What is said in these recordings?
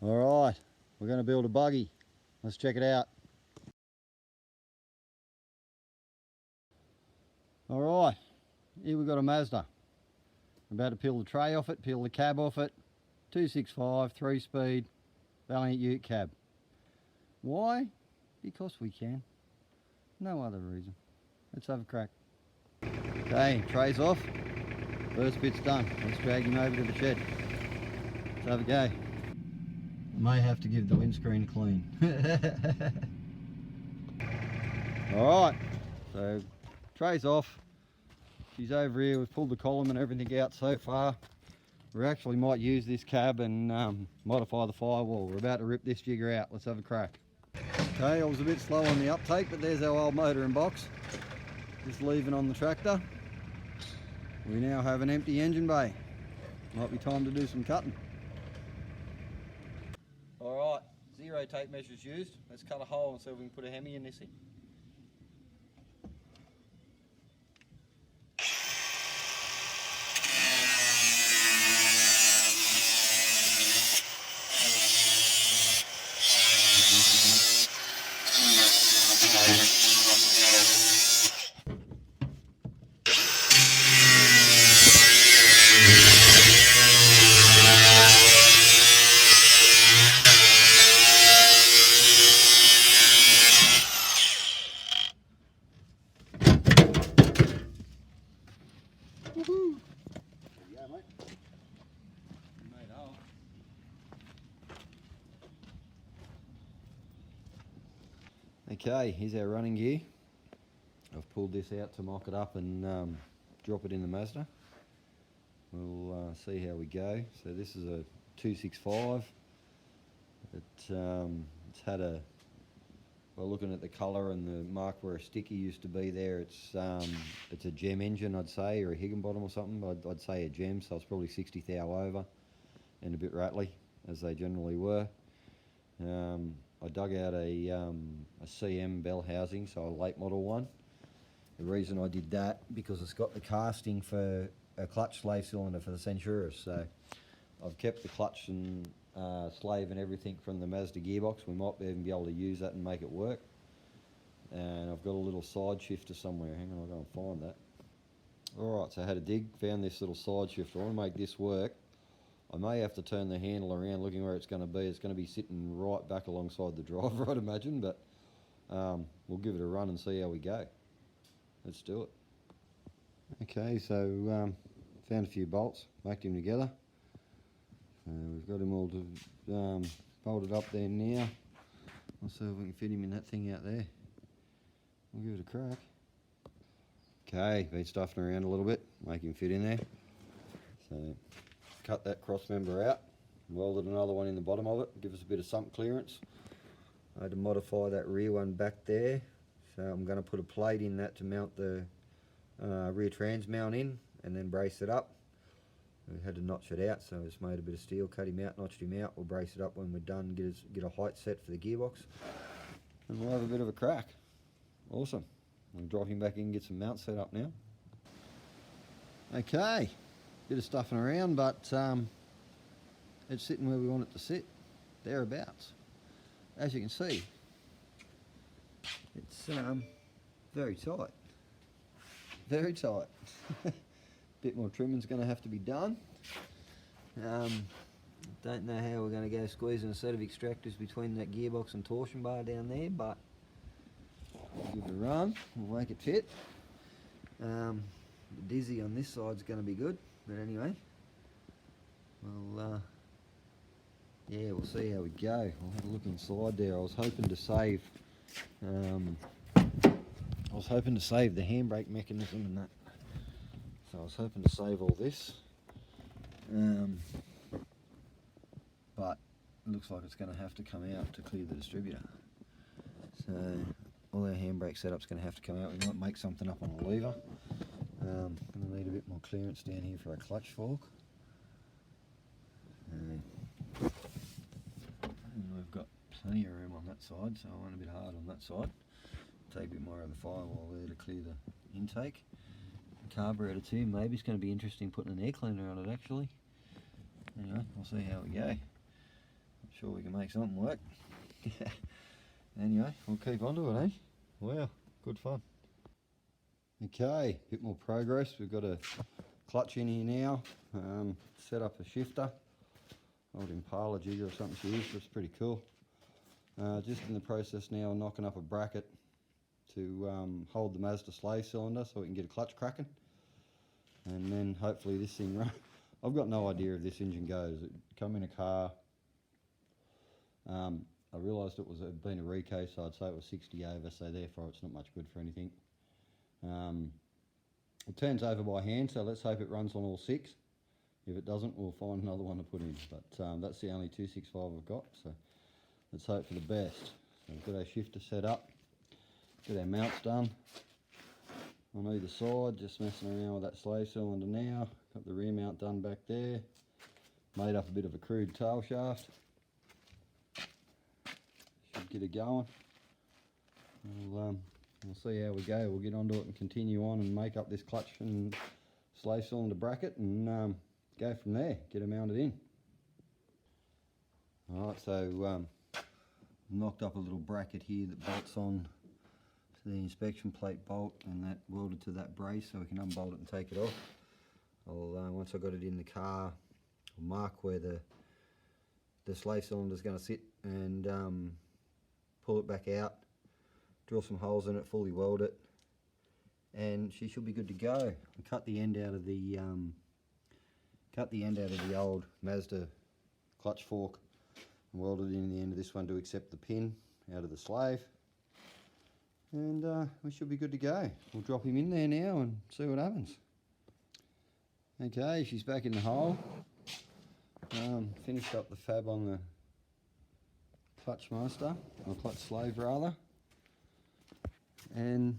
Alright, we're going to build a buggy. Let's check it out. Alright, here we've got a Mazda. I'm about to peel the tray off it, peel the cab off it. 265, 3-speed, Valiant Ute cab. Why? Because we can. No other reason. Let's have a crack. Okay, tray's off. First bit's done. Let's drag him over to the shed. Let's have a go. May have to give the windscreen a clean. Alright, so tray's off. She's over here. We've pulled the column and everything out so far. We actually might use this cab and modify the firewall. We're about to rip this jigger out. Let's have a crack. Okay, I was a bit slow on the uptake, but there's our old motor and box. Just leaving on the tractor. We now have an empty engine bay. Might be time to do some cutting. Alright, 0 tape measures used. Let's cut a hole and see if we can put a Hemi in this thing. Woohoo! There you go, mate. You made a hole. Okay, here's our running gear. I've pulled this out to mock it up and drop it in the Mazda. We'll see how we go. So this is a 265. It's had a, well, looking at the colour and the mark where a sticky used to be there, it's a gem engine, I'd say, or a Higginbottom or something. I'd say a gem, so it's probably 60 thou over and a bit rattly, as they generally were. I dug out a CM bell housing, so a late model one. The reason I did that, because it's got the casting for a clutch slave cylinder for the Centuris, so I've kept the clutch and slave and everything from the Mazda gearbox. We might even be able to use that and make it work. And I've got a little side shifter somewhere. Hang on, I'll go and find that. Alright, so I had a dig, found this little side shifter. I want to make this work. I may have to turn the handle around looking where it's going to be. It's going to be sitting right back alongside the driver, I'd imagine, but we'll give it a run and see how we go. Let's do it. Okay, so found a few bolts, baked them together. We've got him all bolted up there now. We'll see if we can fit him in that thing out there. We'll give it a crack. Okay, been stuffing around a little bit, make him fit in there. So cut that cross member out, welded another one in the bottom of it, give us a bit of sump clearance. I had to modify that rear one back there, so I'm going to put a plate in that to mount the rear trans mount in and then brace it up. We had to notch it out, so I just made a bit of steel, cut him out, notched him out. We'll brace it up when we're done, get a height set for the gearbox, and we'll have a bit of a crack. Awesome. We'll drop him back in and get some mounts set up now. Okay, bit of stuffing around, but it's sitting where we want it to sit, thereabouts. As you can see, it's very tight. Very tight. Bit more trimming's going to have to be done. Don't know how we're going to go squeezing a set of extractors between that gearbox and torsion bar down there, but we'll give it a run. We'll make it fit. The dizzy on this side's going to be good, but anyway, yeah, we'll see how we go. I'll have a look inside there. I was hoping to save the handbrake mechanism and that. So I was hoping to save all this, but it looks like it's going to have to come out to clear the distributor. So all our handbrake setup's going to have to come out. We might make something up on a lever. Going to need a bit more clearance down here for a clutch fork. And we've got plenty of room on that side, so I went a bit hard on that side. Take a bit more of the firewall there to clear the intake. Carburetor too, maybe it's going to be interesting putting an air cleaner on it actually. Anyway, we'll see how we go. Sure we can make something work. Anyway, we'll keep on to it, eh? Wow, good fun. Okay, bit more progress. We've got a clutch in here now. Set up a shifter. Old Impala jig or something she used, it's pretty cool. Just in the process now of knocking up a bracket to hold the Mazda slave cylinder so we can get a clutch cracking. And then hopefully this thing runs. I've got no idea if this engine goes. It come in a car. I realised it had been a recase, so I'd say it was 60 over, so therefore it's not much good for anything. It turns over by hand, so let's hope it runs on all 6. If it doesn't, we'll find another one to put in. But that's the only 265 I've got, so let's hope for the best. So we've got our shifter set up, got our mounts done on either side, just messing around with that slave cylinder now. Got the rear mount done back there, made up a bit of a crude tail shaft. Should get it going. We'll see how we go. We'll get onto it and continue on and make up this clutch and slave cylinder bracket and go from there, get it mounted in. Alright, so knocked up a little bracket here that bolts on to the inspection plate bolt, and that welded to that brace so we can unbolt it and take it off. Once I got it in the car, I'll mark where the slave cylinder is going to sit and pull it back out, drill some holes in it, fully weld it, and she should be good to go. I cut the end out of the old Mazda clutch fork and welded in the end of this one to accept the pin out of the slave, and we should be good to go. We'll drop him in there now and see what happens. Okay, she's back in the hole. Finished up the fab on the clutch master, or clutch slave rather, and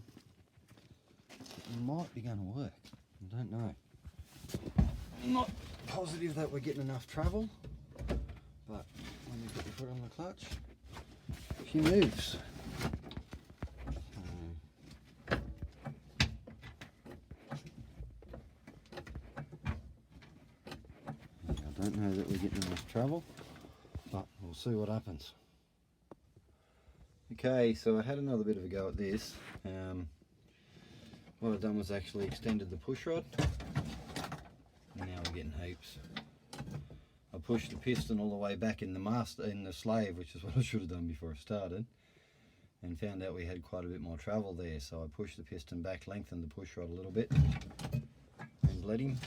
it might be going to work. I don't know. I'm not positive that we're getting enough travel, but when you put your foot on the clutch, she moves. I don't know that we're getting enough travel, but we'll see what happens. Okay, so I had another bit of a go at this. What I've done was actually extended the push rod. Now we're getting heaps. I pushed the piston all the way back in the slave, which is what I should have done before I started, and found out we had quite a bit more travel there. So I pushed the piston back, lengthened the push rod a little bit, and let him.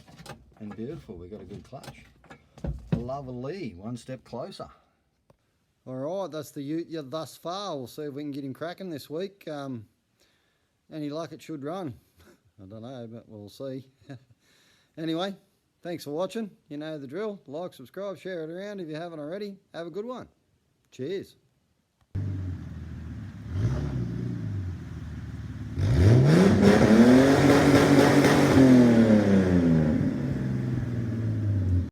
And beautiful, we got a good clutch. Lovely, one step closer. Alright, that's the ute thus far. We'll see if we can get him cracking this week. Any luck, it should run. I don't know, but we'll see. Anyway, thanks for watching. You know the drill. Like, subscribe, share it around if you haven't already. Have a good one. Cheers.